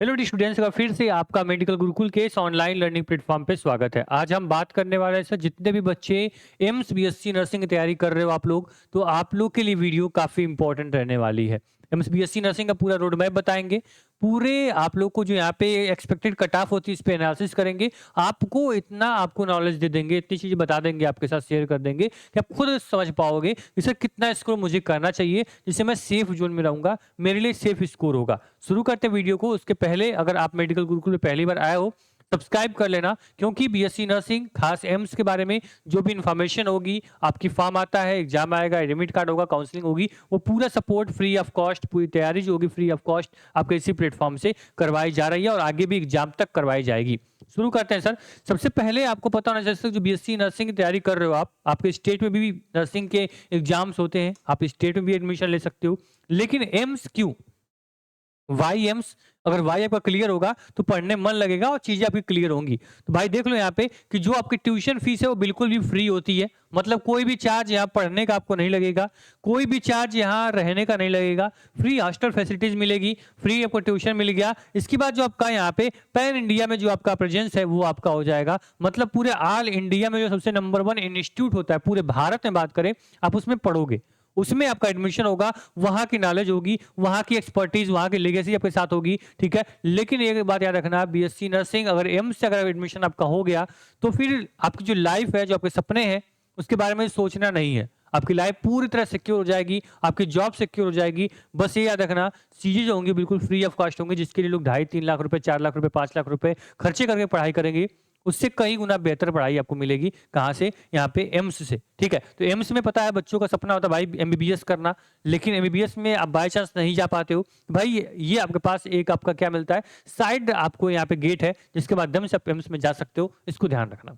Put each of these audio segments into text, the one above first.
Hello D students का फिर से आपका मेडिकल गुरुकुल के इस ऑनलाइन लर्निंग प्लेटफॉर्म पे स्वागत है। आज हम बात करने वाले हैं सर, जितने भी बच्चे एम्स बीएससी नर्सिंग की तैयारी कर रहे हो आप लोग, तो आप लोग के लिए वीडियो काफ़ी इंपॉर्टेंट रहने वाली है। एम्स बीएससी नर्सिंग का पूरा रोड मैप बताएंगे। पूरे आप लोग को जो यहाँ पे एक्सपेक्टेड कट ऑफ होती है इस पे एनालिसिस करेंगे। आपको नॉलेज दे देंगे, इतनी चीज़ें बता देंगे, आपके साथ शेयर कर देंगे कि आप खुद समझ पाओगे कि सर कितना स्कोर मुझे करना चाहिए जिससे मैं सेफ जोन में रहूँगा, मेरे लिए सेफ स्कोर होगा। शुरू करते हैं वीडियो को। उसके पहले अगर आप मेडिकल गुरुकुल में पहली बार आए हो, सब्सक्राइब कर लेना, क्योंकि बीएससी नर्सिंग खास एम्स के बारे में जो भी इंफॉर्मेशन होगी, आपकी फॉर्म आता है, एग्जाम आएगा, एडमिट कार्ड होगा, काउंसलिंग होगी, वो पूरा सपोर्ट फ्री ऑफ कॉस्ट, पूरी तैयारी जो होगी फ्री ऑफ कॉस्ट आपके इसी प्लेटफॉर्म से करवाई जा रही है और आगे भी एग्जाम तक करवाई जाएगी। शुरू करते हैं सर। सबसे पहले आपको पता होना चाहिए सर, जो बीएससी नर्सिंग की तैयारी कर रहे हो आप, आपके स्टेट में भी नर्सिंग के एग्जाम्स होते हैं, आप स्टेट में भी एडमिशन ले सकते हो, लेकिन एम्स क्यों, वाई एम्स, अगर वाई आपका क्लियर होगा तो पढ़ने मन लगेगा और चीजें आपकी क्लियर होंगी। तो भाई देख लो यहाँ पे कि जो आपकी ट्यूशन फीस है वो बिल्कुल भी फ्री होती है, मतलब कोई भी चार्ज यहाँ पढ़ने का आपको नहीं लगेगा, कोई भी चार्ज यहाँ रहने का नहीं लगेगा, फ्री हॉस्टल फैसिलिटीज मिलेगी, फ्री आपको ट्यूशन मिल गया। इसके बाद जो आपका यहाँ पे पैन इंडिया में जो आपका प्रेजेंस है वो आपका हो जाएगा, मतलब पूरे ऑल इंडिया में जो सबसे नंबर 1 इंस्टीट्यूट होता है पूरे भारत में बात करें, आप उसमें पढ़ोगे, उसमें आपका एडमिशन होगा, वहां की नॉलेज होगी, वहां की एक्सपर्टीज, वहां की लेगेसी आपके साथ होगी, ठीक है। लेकिन एक बात याद रखना, बीएससी नर्सिंग अगर एम्स से अगर एडमिशन आपका हो गया तो फिर आपकी जो लाइफ है, जो आपके सपने हैं, उसके बारे में सोचना नहीं है। आपकी लाइफ पूरी तरह सिक्योर हो जाएगी, आपकी जॉब सिक्योर हो जाएगी। बस ये याद रखना, चीजें जो होंगी बिल्कुल फ्री ऑफ कॉस्ट होंगी, जिसके लिए लोग 2.5-3 लाख रुपए, 4 लाख रुपए, 5 लाख रुपए खर्चे करके पढ़ाई करेंगे, उससे कई गुना बेहतर पढ़ाई आपको मिलेगी। कहाँ से? यहाँ पे एम्स से, ठीक है। तो एम्स में पता है बच्चों का सपना होता है भाई एमबीबीएस करना, लेकिन एमबीबीएस में आप बाय चांस नहीं जा पाते हो, भाई ये आपके पास एक आपका क्या मिलता है, साइड आपको यहाँ पे गेट है जिसके माध्यम से आप एम्स में जा सकते हो, इसको ध्यान रखना।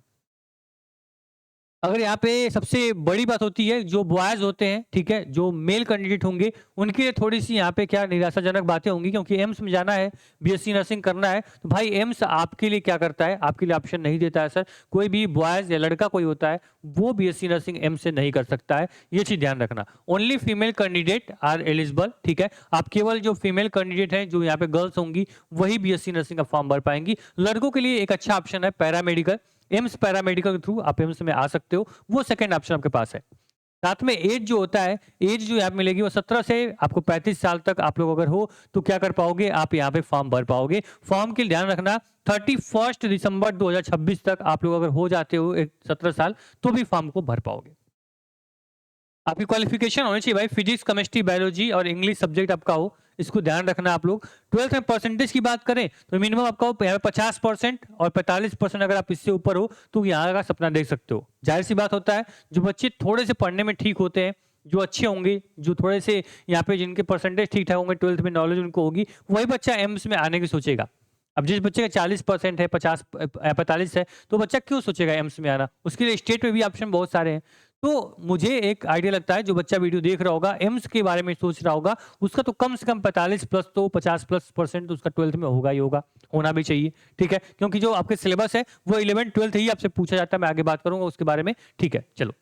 अगर यहाँ पे सबसे बड़ी बात होती है, जो बॉयज होते हैं, ठीक है, जो मेल कैंडिडेट होंगे, उनके लिए थोड़ी सी यहाँ पे क्या निराशाजनक बातें होंगी, क्योंकि एम्स में जाना है, बीएससी नर्सिंग करना है, तो भाई एम्स आपके लिए क्या करता है, आपके लिए ऑप्शन नहीं देता है सर। कोई भी बॉयज या लड़का कोई होता है वो बीएससी नर्सिंग एम्स से नहीं कर सकता है, ये चीज ध्यान रखना। Only female candidate are eligible, ठीक है। आप केवल जो फीमेल कैंडिडेट हैं, जो यहाँ पे गर्ल्स होंगी, वही बीएससी नर्सिंग का फॉर्म भर पाएंगी। लड़कों के लिए एक अच्छा ऑप्शन है पैरामेडिकल, एम्स पैरामेडिकल के थ्रू आप एम्स में आ सकते हो, वो सेकंड ऑप्शन आपके पास है। साथ में एज जो होता है, एज जो यहाँ मिलेगी वो 17 से आपको 35 साल तक आप लोग अगर हो तो क्या कर पाओगे, आप यहाँ पे फॉर्म भर पाओगे। फॉर्म के लिए ध्यान रखना, 31 दिसंबर 2026 तक आप लोग अगर हो जाते हो 17 साल तो भी फॉर्म को भर पाओगे। आपकी क्वालिफिकेशन होनी चाहिए भाई, फिजिक्स, केमिस्ट्री, बायोलॉजी और इंग्लिश सब्जेक्ट आपका हो, इसको ध्यान रखना आप लोग। 12th में परसेंटेज की बात करें तो मिनिमम आपका हो यहाँ पे 50% और 45%, अगर आप इससे ऊपर हो तो यहाँ का सपना देख सकते हो। जाहिर सी बात होता है, जो बच्चे थोड़े से पढ़ने में ठीक होते हैं, जो अच्छे होंगे, जो थोड़े से यहाँ पे जिनके परसेंटेज ठीक ठाक होंगे, 12th में नॉलेज उनको होगी, वही बच्चा एम्स में आने की सोचेगा। अब जिस बच्चे का 40% है, 45 है, तो बच्चा क्यों सोचेगा एम्स में आना, उसके लिए स्टेट में भी ऑप्शन बहुत सारे हैं। तो मुझे एक आइडिया लगता है, जो बच्चा वीडियो देख रहा होगा एम्स के बारे में सोच रहा होगा, उसका तो कम से कम 45 प्लस तो 50+% तो उसका 12th में होगा ही होगा, होना भी चाहिए, ठीक है। क्योंकि जो आपके सिलेबस है वो 11 12 ही आपसे पूछा जाता है, मैं आगे बात करूंगा उसके बारे में, ठीक है। चलो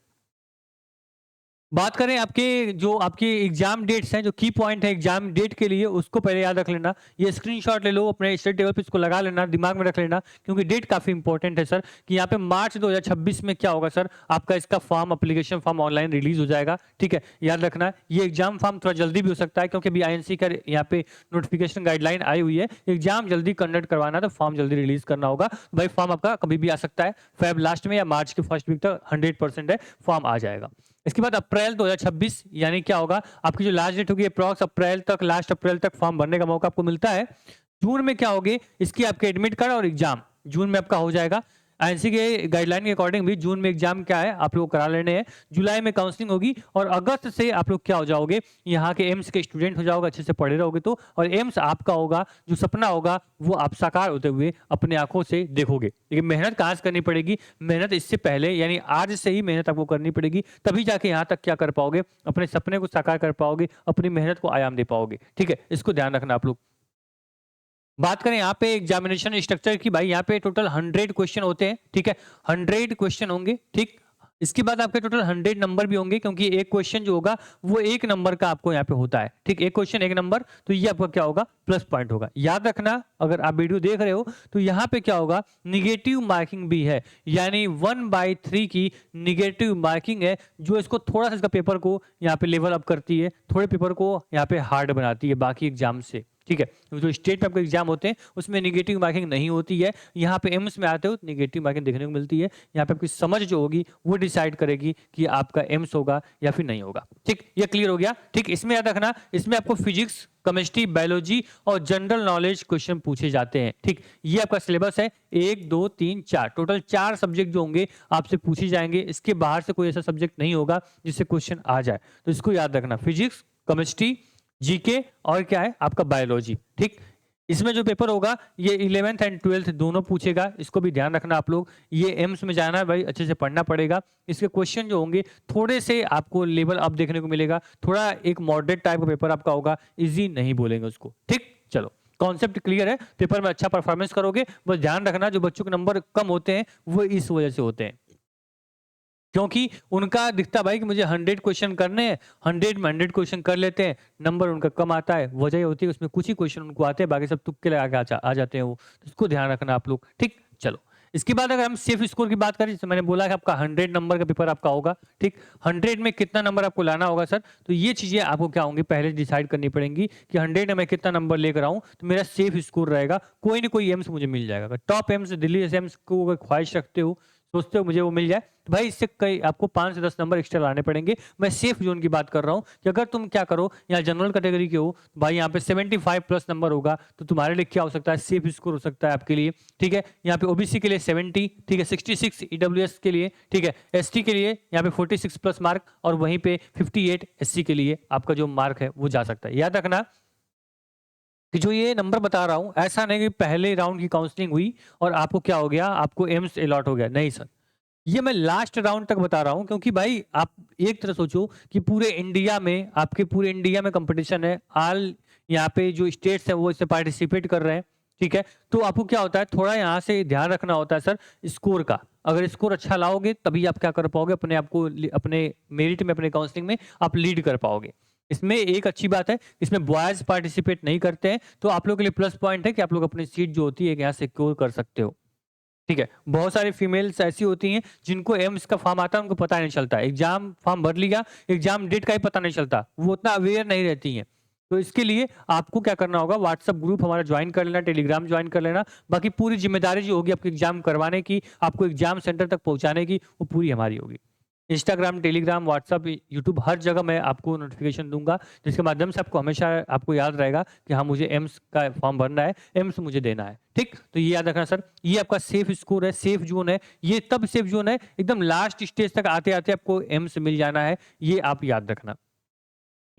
बात करें आपके जो आपके एग्जाम डेट्स हैं, जो की पॉइंट है एग्जाम डेट के लिए, उसको पहले याद रख लेना। ये स्क्रीनशॉट ले लो अपने स्टडी टेबल पे, इसको लगा लेना, दिमाग में रख लेना, क्योंकि डेट काफी इंपॉर्टेंट है सर। कि यहाँ पे मार्च 2026 में क्या होगा सर, आपका इसका form, application form online release हो जाएगा, ठीक है। याद रखना ये एग्जाम फॉर्म थोड़ा जल्दी भी हो सकता है, क्योंकि अभी आईएनसी का यहाँ पे नोटिफिकेशन गाइडलाइन आई हुई है, एग्जाम जल्दी कंडक्ट करवाना तो फॉर्म जल्दी रिलीज करना होगा। भाई फॉर्म आपका कभी भी आ सकता है, फेब लास्ट में या मार्च के फर्स्ट वीक तक 100% है, फॉर्म आ जाएगा। इसके बाद अप्रैल 2026 यानी क्या होगा, आपकी जो लास्ट डेट होगी अप्रॉक्स अप्रैल तक, लास्ट अप्रैल तक फॉर्म भरने का मौका आपको मिलता है। जून में क्या होगे, इसकी आपके एडमिट कार्ड और एग्जाम जून में आपका हो जाएगा। आईएनसी के गाइडलाइन के अकॉर्डिंग भी जून में एग्जाम क्या है आप लोग करा लेने हैं, जुलाई में काउंसलिंग होगी और अगस्त से आप लोग क्या हो जाओगे, यहाँ के एम्स के स्टूडेंट हो जाओगे, अच्छे से पढ़े रहोगे तो, और एम्स आपका होगा, जो सपना होगा वो आप साकार होते हुए अपने आंखों से देखोगे। लेकिन मेहनत कहाँ से करनी पड़ेगी, मेहनत इससे पहले यानी आज से ही मेहनत आपको करनी पड़ेगी, तभी जाके यहाँ तक क्या कर पाओगे, अपने सपने को साकार कर पाओगे, अपनी मेहनत को आयाम दे पाओगे, ठीक है। इसको ध्यान रखना आप लोग। बात करें यहाँ पे एग्जामिनेशन स्ट्रक्चर की, भाई यहाँ पे टोटल 100 क्वेश्चन होते हैं, ठीक है। 100 क्वेश्चन होंगे, ठीक। इसके बाद आपके टोटल 100 नंबर भी होंगे, क्योंकि एक क्वेश्चन जो होगा वो 1 नंबर का आपको यहाँ पे होता है। ठीक, एक क्वेश्चन 1 नंबर, तो ये आपका क्या होगा, प्लस पॉइंट होगा। याद रखना, अगर आप वीडियो देख रहे हो तो यहाँ पे क्या होगा, निगेटिव मार्किंग भी है, यानी 1/3 की निगेटिव मार्किंग है, जो इसको थोड़ा सा इसका पेपर को यहाँ पे लेवल अप करती है, थोड़े पेपर को यहाँ पे हार्ड बनाती है बाकी एग्जाम से। ठीक है, जो स्टेट में आपके एग्जाम होते हैं उसमें निगेटिव मार्किंग नहीं होती है, यहाँ पे एम्स में आते हो निगेटिव मार्किंग देखने को मिलती है। यहाँ पे आपकी समझ जो होगी वो डिसाइड करेगी कि आपका एम्स होगा या फिर नहीं होगा। ठीक, ये क्लियर हो गया। ठीक, इसमें याद रखना, इसमें आपको फिजिक्स, केमिस्ट्री, बायोलॉजी और जनरल नॉलेज क्वेश्चन पूछे जाते हैं। ठीक, ये आपका सिलेबस है, 1 2 3 4, टोटल 4 सब्जेक्ट जो होंगे आपसे पूछे जाएंगे। इसके बाहर से कोई ऐसा सब्जेक्ट नहीं होगा जिससे क्वेश्चन आ जाए, तो इसको याद रखना, फिजिक्स, केमिस्ट्री, जीके और क्या है आपका बायोलॉजी। ठीक, इसमें जो पेपर होगा ये 11th एंड 12th दोनों पूछेगा, इसको भी ध्यान रखना आप लोग। ये एम्स में जाना है भाई, अच्छे से पढ़ना पड़ेगा। इसके क्वेश्चन जो होंगे थोड़े से आपको लेवल अप देखने को मिलेगा, थोड़ा एक मॉडरेट टाइप का पेपर आपका होगा, इजी नहीं बोलेंगे उसको। ठीक, चलो कॉन्सेप्ट क्लियर है, पेपर में अच्छा परफॉर्मेंस करोगे। बस ध्यान रखना, जो बच्चों के नंबर कम होते हैं वो इस वजह से होते हैं, क्योंकि उनका दिखता भाई कि मुझे 100 क्वेश्चन करने हैं, 100 में 100 क्वेश्चन कर लेते हैं, नंबर उनका कम आता है। वजह ये होती है उसमें कुछ ही क्वेश्चन उनको आते हैं, बाकी सब तुक्के लगा के आ जाते हैं वो, तो इसको ध्यान रखना आप लोग। ठीक, चलो इसके बाद अगर हम सेफ स्कोर की बात करें, जैसे मैंने बोला कि आपका 100 नंबर का पेपर आपका होगा। ठीक, 100 में कितना नंबर आपको लाना होगा सर, तो ये चीजें आपको क्या होंगी पहले डिसाइड करनी पड़ेंगी कि 100 में मैं कितना नंबर लेकर आऊं तो मेरा सेफ स्कोर रहेगा, कोई ना कोई एम्स मुझे मिल जाएगा। अगर टॉप एम्स दिल्ली जैसे एम्स को अगर ख्वाहिश रखते हो, सोचते हो मुझे वो मिल जाए, तो भाई इससे कई आपको 5 से 10 नंबर एक्स्ट्रा लाने पड़ेंगे। मैं सेफ जोन की बात कर रहा हूँ कि अगर तुम क्या करो, यहाँ जनरल कैटेगरी के हो, भाई यहाँ पे 75 प्लस नंबर होगा, तो तुम्हारे लिए क्या हो सकता है, सेफ स्कोर हो सकता है आपके लिए। ठीक है, यहाँ पे ओबीसी के लिए 70, ठीक है 66 ईडब्ल्यूएस के लिए, ठीक है एसटी के लिए यहाँ पे 46 प्लस मार्क, और वहीं पे 58 एससी के लिए आपका जो मार्क है वो जा सकता है। याद रखना कि जो ये नंबर बता रहा हूं, ऐसा नहीं कि पहले राउंड की काउंसलिंग हुई और आपको क्या हो गया, आपको एम्स अलॉट हो गया, नहीं सर, ये मैं लास्ट राउंड तक बता रहा हूं। क्योंकि भाई आप एक तरह सोचो कि पूरे इंडिया में, आपके पूरे इंडिया में कंपटीशन है, ऑल यहाँ पे जो स्टेट्स है वो इससे पार्टिसिपेट कर रहे हैं। ठीक है, तो आपको क्या होता है, थोड़ा यहाँ से ध्यान रखना होता है सर स्कोर का। अगर स्कोर अच्छा लाओगे तभी आप क्या कर पाओगे, अपने आप को अपने मेरिट में, अपने काउंसलिंग में आप लीड कर पाओगे। इसमें एक अच्छी बात है, इसमें बॉयज पार्टिसिपेट नहीं करते हैं, तो आप लोगों के लिए प्लस पॉइंट है कि आप लोग अपनी सीट जो होती है यहाँ सिक्योर कर सकते हो। ठीक है, बहुत सारी फीमेल्स ऐसी होती हैं जिनको एम्स का फॉर्म आता है, उनको पता नहीं चलता, एग्जाम फॉर्म भर लिया, एग्जाम डेट का ही पता नहीं चलता, वो उतना अवेयर नहीं रहती हैं। तो इसके लिए आपको क्या करना होगा, व्हाट्सएप ग्रुप हमारा ज्वाइन कर लेना, टेलीग्राम ज्वाइन कर लेना, बाकी पूरी जिम्मेदारी जो होगी आपके एग्जाम करवाने की, आपको एग्जाम सेंटर तक पहुंचाने की, वो पूरी हमारी होगी। इंस्टाग्राम, टेलीग्राम, व्हाट्सअप, यूट्यूब, हर जगह मैं आपको नोटिफिकेशन दूंगा, जिसके माध्यम से आपको हमेशा आपको याद रहेगा कि हाँ मुझे एम्स का फॉर्म भरना है, एम्स मुझे देना है। ठीक, तो ये याद रखना सर, ये आपका सेफ स्कोर है, सेफ जोन है। ये तब सेफ जोन है एकदम लास्ट स्टेज तक आते आते आपको एम्स मिल जाना है, ये आप याद रखना।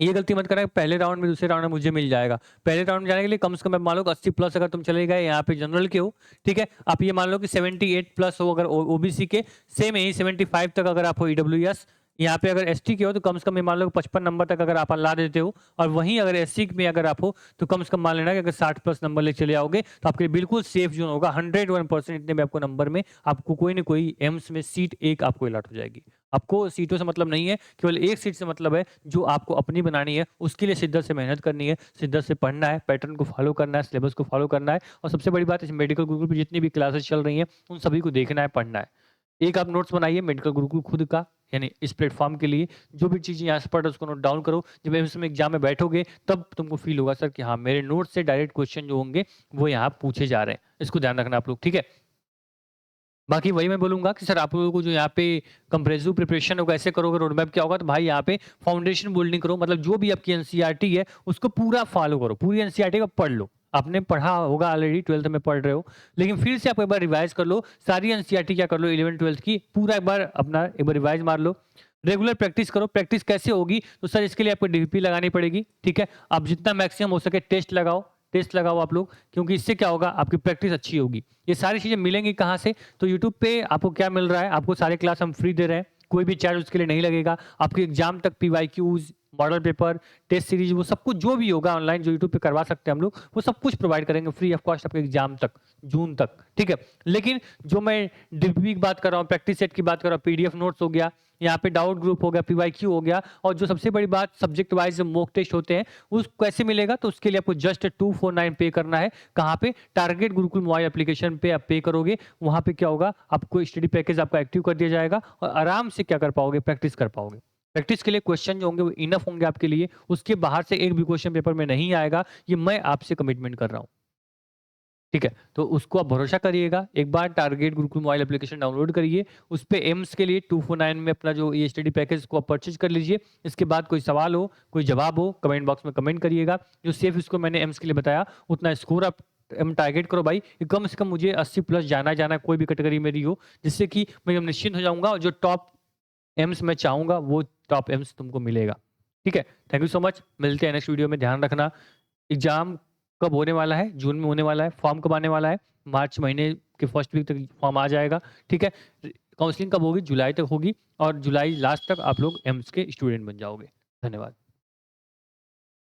ये गलती मत करना पहले राउंड में, दूसरे राउंड में मुझे मिल जाएगा। पहले राउंड में जाने के लिए कम से कम मान लो 80 प्लस अगर तुम चले गए, यहाँ पे जनरल के हो, ठीक है, आप ये मान लो कि 78 प्लस हो अगर ओबीसी के, सेम यही 75 तक अगर आप हो ईडब्ल्यूएस, यहाँ पे अगर एसटी के हो तो कम से कम ये मान लो 55 नंबर तक अगर आप ला देते हो, और वहीं अगर एससी में अगर आप हो तो कम से कम मान लेना कि अगर 60 प्लस नंबर ले चले आओगे तो आपके लिए बिल्कुल सेफ जोन होगा। 101% इतने में आपको नंबर में आपको कोई ना कोई एम्स में सीट एक आपको अलॉट हो जाएगी। आपको सीटों से मतलब नहीं है, केवल एक सीट से मतलब है जो आपको अपनी बनानी है। उसके लिए शिद्दत से मेहनत करनी है, शिद्दत से पढ़ना है, पैटर्न को फॉलो करना है, सिलेबस को फॉलो करना है, और सबसे बड़ी बात इस मेडिकल गुरुकुल पर जितनी भी क्लासेस चल रही हैं उन सभी को देखना है, पढ़ना है। एक आप नोट्स बनाइए मेडिकल गुरुकुल खुद का, यानी इस प्लेटफॉर्म के लिए जो भी चीज़ें यहाँ से पढ़ रहे उसको नोट डाउन करो। जब एम्स में एग्जाम में बैठोगे तब तुमको फील होगा सर कि हाँ मेरे नोट से डायरेक्ट क्वेश्चन जो होंगे वो यहाँ पूछे जा रहे हैं। इसको ध्यान रखना आप लोग, ठीक है। बाकी वही मैं बोलूंगा कि सर आप लोगों को जो यहाँ पे कंप्रेसिव प्रिपरेशन होगा, ऐसे करोगे, रोड मैप क्या होगा, तो भाई यहाँ पे फाउंडेशन बिल्डिंग करो, मतलब जो भी आपकी एनसीईआरटी है उसको पूरा फॉलो करो, पूरी एनसीईआरटी को पढ़ लो। आपने पढ़ा होगा ऑलरेडी, 12th में पढ़ रहे हो, लेकिन फिर से आप एक बार रिवाइज कर लो, सारी एनसीईआरटी क्या कर लो 11th 12th की, पूरा एक बार अपना एक बार रिवाइज मार लो। रेगुलर प्रैक्टिस करो। प्रैक्टिस कैसे होगी, तो सर इसके लिए आपको डीपी लगानी पड़ेगी, ठीक है। आप जितना मैक्सिमम हो सके टेस्ट लगाओ, टेस्ट लगाओ आप लोग, क्योंकि इससे क्या होगा आपकी प्रैक्टिस अच्छी होगी। ये सारी चीज़ें मिलेंगी कहाँ से, तो यूट्यूब पे आपको क्या मिल रहा है, आपको सारे क्लास हम फ्री दे रहे हैं, कोई भी चार्ज उसके लिए नहीं लगेगा। आपके एग्जाम तक PYQs model paper, test series, वो सब कुछ जो भी होगा ऑनलाइन जो यूट्यूब पे करवा सकते हैं हम लोग, वो सब कुछ प्रोवाइड करेंगे फ्री ऑफ कॉस्ट आपके एग्जाम तक, जून तक, ठीक है। लेकिन जो मैं डीपी की बात कर रहा हूँ, प्रैक्टिस सेट की बात कर रहा हूँ, पीडीएफ नोट्स हो गया, यहाँ पे डाउट ग्रुप हो गया, पीवाईक्यू हो गया, और जो सबसे बड़ी बात सब्जेक्ट वाइज मॉक टेस्ट होते हैं, उस कैसे मिलेगा, तो उसके लिए आपको जस्ट 249 पे करना है। कहाँ पे? टारगेट गुरुकुल मोबाइल एप्लीकेशन पे आप पे करोगे, वहां पे क्या होगा, आपको स्टडी पैकेज आपका एक्टिव कर दिया जाएगा और आराम से क्या कर पाओगे, प्रैक्टिस कर पाओगे। प्रैक्टिस के लिए क्वेश्चन जो होंगे वो इनफ होंगे आपके लिए, उसके बाहर से एक भी क्वेश्चन पेपर में नहीं आएगा, ये मैं आपसे कमिटमेंट कर रहा हूँ, ठीक है। तो उसको आप भरोसा करिएगा, एक बार target Gurukul mobile application download करिए, उस पे एम्स के लिए 249 में अपना जो ये स्टडी पैकेज को आप परचेज कर लीजिए। इसके बाद कोई सवाल हो, कोई जवाब हो, कमेंट बॉक्स में कमेंट करिएगा। जो सेफ इसको मैंने एम्स के लिए बताया, उतना स्कोर आप टारगेट करो भाई, कि कम से कम मुझे 80 प्लस जाना जाना कोई भी कैटेगरी मेरी हो, जिससे कि मैं एकदम निश्चिंत हो जाऊंगा और जो टॉप एम्स मैं चाहूंगा वो टॉप एम्स तुमको मिलेगा, ठीक है। थैंक यू सो मच, मिलते हैं नेक्स्ट वीडियो में। ध्यान रखना, एग्जाम कब होने वाला है, जून में होने वाला है, फॉर्म कब आने वाला है, मार्च महीने के फर्स्ट वीक तक फॉर्म आ जाएगा, ठीक है। काउंसलिंग कब होगी, जुलाई तक होगी, और जुलाई लास्ट तक आप लोग एम्स के स्टूडेंट बन जाओगे। धन्यवाद।